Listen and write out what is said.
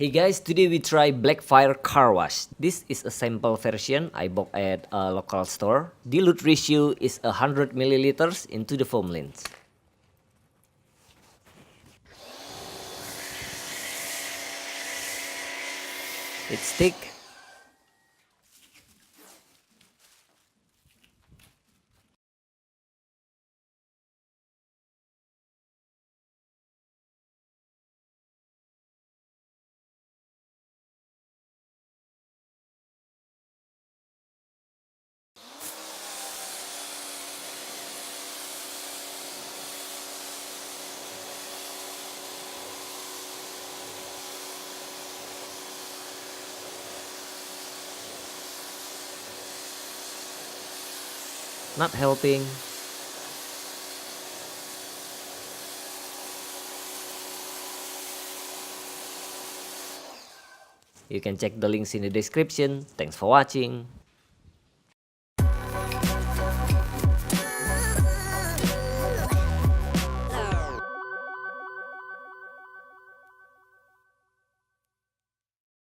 Hey guys, today we try BlackFire car wash. This is a sample version I bought at a local store. Dilute ratio is 100 milliliters into the foam lens. It's thick. Not helping. You can check the links in the description. Thanks for watching.